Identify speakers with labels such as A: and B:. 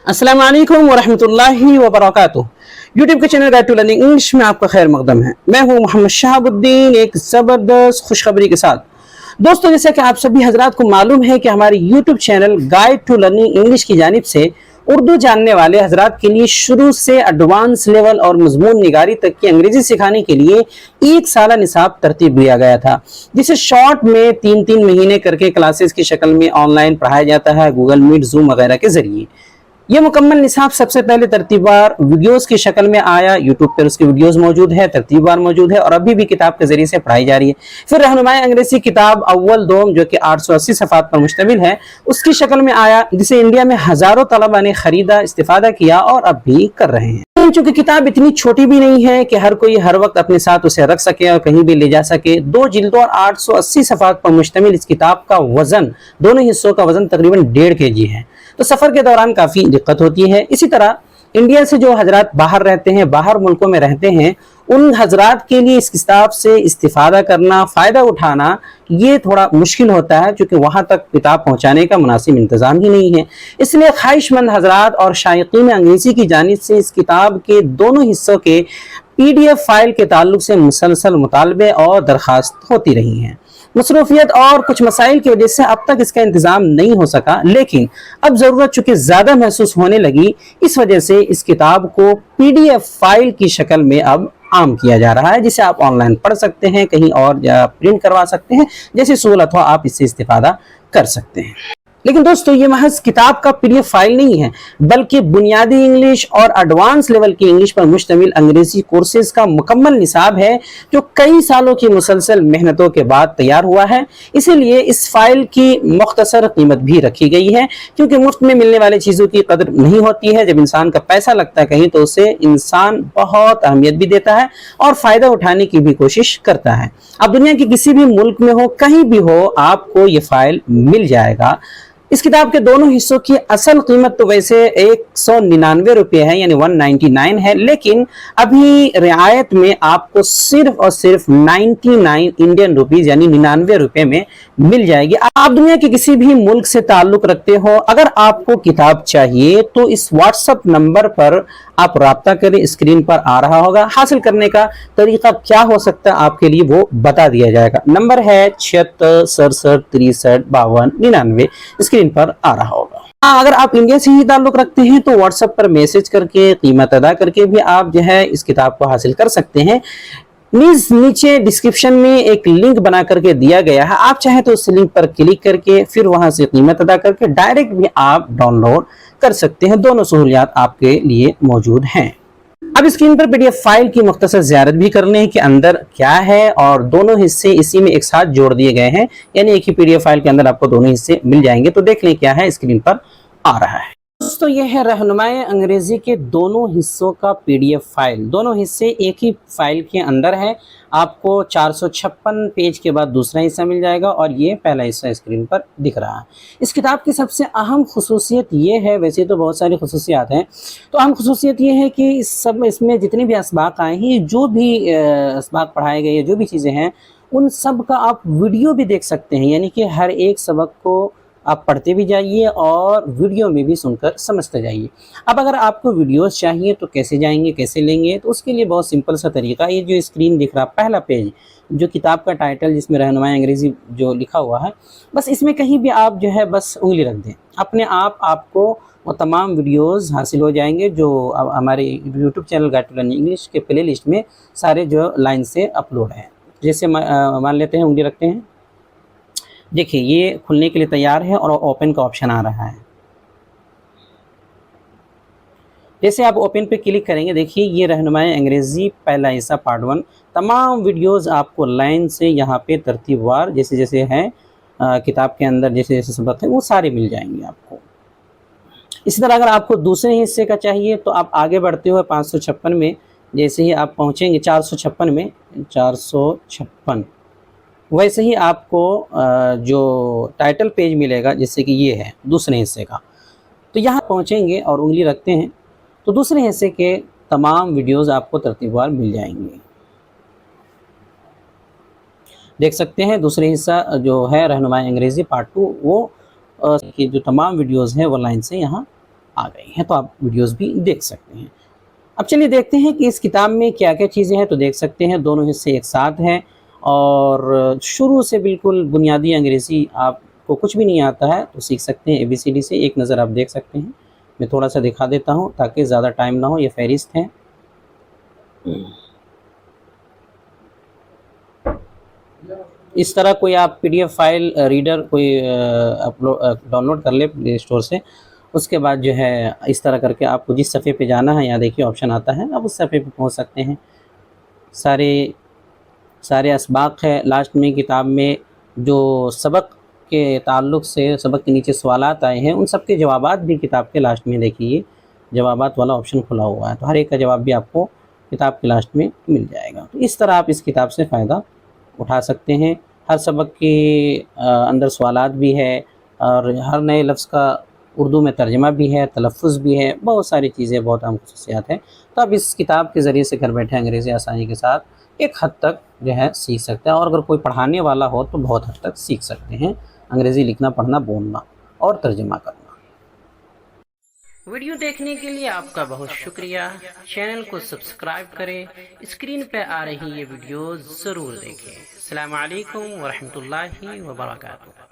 A: अस्सलाम वालेकुम वरहमतुल्लाहि वबरकातुह। यूट्यूब के channel guide to learning English में आपका खैर मकदम है। मैं हूं मोहम्मद शहाबुद्दीन, एक ज़बरदस्त खुशखबरी के साथ। दोस्तों, जैसे कि आप सभी हजरात को मालूम है कि हमारे YouTube channel guide to learning English की जानिब से उर्दू जानने वाले हजरात के लिए शुरू से एडवांस लेवल और मजमून निगारी तक की अंग्रेजी सिखाने के लिए एक साला निसाब तरतीब दिया गया था, जिसे शॉर्ट में 3-3 महीने करके क्लासेस की शक्ल में ऑनलाइन पढ़ाया जाता है, गूगल मीट, जूम वगैरह के जरिए। ये मुकम्मल निसाब सबसे पहले तरतीबवार वीडियोस की शक्ल में आया। यूट्यूब पर उसकी वीडियोस मौजूद है, तरतीबवार मौजूद है और अभी भी किताब के जरिए से पढ़ाई जा रही है। फिर रहनुमाई अंग्रेजी किताब अव्वल दोम, जो कि 880 सफ़ात पर मुश्तमिल है, उसकी शक्ल में आया, जिसे इंडिया में हजारों तलबा ने खरीदा, इस्तिफादा किया और अब भी कर रहे हैं। चूंकि किताब इतनी छोटी भी नहीं है कि हर कोई हर वक्त अपने साथ उसे रख सके और कहीं भी ले जा सके। 2 जिल्दों और 880 सफ़ात पर मुश्तमिल इस किताब का वजन, दोनों हिस्सों का वजन तकरीबन 1.5 kg है, तो सफर के दौरान काफी दिक्कत होती है। इसी तरह इंडिया से जो हजरात बाहर रहते हैं, बाहर मुल्कों में रहते हैं, उन हजरात के लिए इस किताब से इस्तिफादा करना, फ़ायदा उठाना, ये थोड़ा मुश्किल होता है, क्योंकि वहाँ तक किताब पहुँचाने का मुनासिब इंतज़ाम ही नहीं है। इसलिए ख्वाहिशमंद हजरात और शायकीन अंग्रेज़ी की जानिब से इस किताब के दोनों हिस्सों के PDF फाइल के ताल्लुक से मुसलसल मुतालबे और दरख्वास्त होती रही हैं। मसरूफियत और कुछ मसाइल की वजह से अब तक इसका इंतज़ाम नहीं हो सका, लेकिन अब ज़रूरत चूँकि ज़्यादा महसूस होने लगी, इस वजह से इस किताब को PDF फाइल की शक्ल में अब आम किया जा रहा है, जिसे आप ऑनलाइन पढ़ सकते हैं, कहीं और प्रिंट करवा सकते हैं, जैसी सहूलत हो आप इससे इस्तिफादा कर सकते हैं। लेकिन दोस्तों, ये महज किताब का PDF फाइल नहीं है, बल्कि बुनियादी इंग्लिश और एडवांस लेवल की इंग्लिश पर मुश्तमिल अंग्रेजी कोर्सेज का मुकम्मल निसाब है, जो कई सालों की मुसलसल मेहनतों के बाद तैयार हुआ है। इसीलिए इस फाइल की मुख्तसर कीमत भी रखी गई है, क्योंकि मुफ्त में मिलने वाली चीज़ों की कदर नहीं होती है। जब इंसान का पैसा लगता है कहीं, तो उसे इंसान बहुत अहमियत भी देता है और फ़ायदा उठाने की भी कोशिश करता है। अब दुनिया के किसी भी मुल्क में हो, कहीं भी हो, आपको ये फाइल मिल जाएगा। इस किताब के दोनों हिस्सों की असल कीमत तो वैसे 199 रुपये है, यानी 199 है, लेकिन अभी रियायत में आपको सिर्फ और सिर्फ 99 इंडियन रुपीज यानी 99 रुपये में मिल जाएगी। आप दुनिया के किसी भी मुल्क से ताल्लुक रखते हो, अगर आपको किताब चाहिए तो इस व्हाट्सएप नंबर पर आप राब्ता करें, स्क्रीन पर आ रहा होगा। हासिल करने का तरीका क्या हो सकता है आपके लिए वो बता दिया जाएगा। नंबर है 76 67 63 52 99, स्क्रीन पर आ रहा होगा। अगर आप इंडिया से ही ताल्लुक रखते हैं तो व्हाट्सएप पर मैसेज करके, कीमत अदा करके भी आप जो है इस किताब को हासिल कर सकते हैं। नीचे डिस्क्रिप्शन में एक लिंक बना करके दिया गया है, आप चाहे तो उस लिंक पर क्लिक करके फिर वहां से कीमत अदा करके डायरेक्ट भी आप डाउनलोड कर सकते हैं। दोनों सहूलियात आपके लिए मौजूद हैं। अब स्क्रीन पर PDF फाइल की मुख्तसर ज़ियारत भी कर लें कि अंदर क्या है, और दोनों हिस्से इसी में एक साथ जोड़ दिए गए हैं, यानी एक ही PDF फाइल के अंदर आपको दोनों हिस्से मिल जाएंगे। तो देख लें क्या है, स्क्रीन पर आ रहा है। दोस्तों, ये है रहनुमाई अंग्रेजी के दोनों हिस्सों का PDF फाइल। दोनों हिस्से एक ही फाइल के अंदर है। आपको 456 पेज के बाद दूसरा हिस्सा मिल जाएगा और ये पहला हिस्सा स्क्रीन पर दिख रहा है। इस किताब की सबसे अहम खुसूसियत ये है, वैसे तो बहुत सारी खुसूसियात हैं, तो अहम खुसूसियत ये है कि इसमें जितने भी असबाक आए हैं, जो भी असबाक पढ़ाए गए, जो भी चीज़ें हैं, उन सब का आप वीडियो भी देख सकते हैं, यानी कि हर एक सबक को आप पढ़ते भी जाइए और वीडियो में भी सुनकर समझते जाइए। अब अगर आपको वीडियोस चाहिए तो कैसे जाएंगे, कैसे लेंगे, तो उसके लिए बहुत सिंपल सा तरीका, ये जो स्क्रीन दिख रहा पहला पेज, जो किताब का टाइटल जिसमें रहनुमाई अंग्रेजी जो लिखा हुआ है, बस इसमें कहीं भी आप जो है बस उंगली रख दें, अपने आप आपको वो तमाम वीडियोस हासिल हो जाएंगे जो हमारे YouTube channel guide to learning English के प्ले लिस्ट में सारे जो लाइन से अपलोड हैं। जैसे मान लेते हैं उंगली रखते हैं, देखिए ये खुलने के लिए तैयार है और ओपन का ऑप्शन आ रहा है। जैसे आप ओपन पे क्लिक करेंगे, देखिए ये रहनुमाई अंग्रेजी पहला हिस्सा पार्ट 1, तमाम वीडियोस आपको लाइन से यहाँ पे तरतीबवार जैसे जैसे हैं किताब के अंदर जैसे जैसे सबक है वो सारे मिल जाएंगे आपको। इसी तरह अगर आपको दूसरे हिस्से का चाहिए तो आप आगे बढ़ते हुए 556 में जैसे ही आप पहुँचेंगे, 456 में 456, वैसे ही आपको जो टाइटल पेज मिलेगा, जैसे कि ये है दूसरे हिस्से का, तो यहाँ पहुँचेंगे और उंगली रखते हैं तो दूसरे हिस्से के तमाम वीडियोस आपको तरतीबवार मिल जाएंगे। देख सकते हैं दूसरे हिस्सा जो है रहनुमाई अंग्रेजी पार्ट 2, वो कि जो तमाम वीडियोस हैं वो लाइन से यहाँ आ गई हैं, तो आप वीडियोस भी देख सकते हैं। अब चलिए देखते हैं कि इस किताब में क्या क्या चीज़ें हैं। तो देख सकते हैं दोनों हिस्से एक साथ हैं और शुरू से बिल्कुल बुनियादी अंग्रेज़ी आपको कुछ भी नहीं आता है तो सीख सकते हैं ABCD से। एक नज़र आप देख सकते हैं, मैं थोड़ा सा दिखा देता हूँ ताकि ज़्यादा टाइम ना हो। ये फहरिस्त है। इस तरह कोई आप PDF फाइल रीडर कोई डाउनलोड कर ले प्ले स्टोर से, उसके बाद जो है इस तरह करके आपको जिस सफ़े पे जाना है, यहाँ देखिए ऑप्शन आता है, आप उस सफ़े पे पहुँच सकते हैं। सारे असबाक है। लास्ट में किताब में जो सबक के ताल्लुक़ से सबक के नीचे सवालात आए हैं, उन सब के जवाबात भी किताब के लास्ट में देखिए जवाबात वाला ऑप्शन खुला हुआ है, तो हर एक का जवाब भी आपको किताब के लास्ट में मिल जाएगा। तो इस तरह आप इस किताब से फ़ायदा उठा सकते हैं। हर सबक के अंदर सवालात भी है और हर नए लफ्ज़ का उर्दू में तर्जमा भी है, तलफ़्फ़ुज़ भी है, बहुत सारी चीज़ें, बहुत अहम ख़ुसूसियात हैं। तो आप इस किताब के ज़रिए से घर बैठे अंग्रेज़ी आसानी के साथ एक हद तक जो है सीख सकते हैं, और अगर कोई पढ़ाने वाला हो तो बहुत हद तक सीख सकते हैं अंग्रेज़ी लिखना, पढ़ना, बोलना और तर्जमा करना। वीडियो देखने के लिए आपका बहुत शुक्रिया। चैनल को सब्सक्राइब करें, स्क्रीन पे आ रही ये वीडियो ज़रूर देखें। अस्सलामु अलैकुम व रहमतुल्लाहि व बरकातुहू।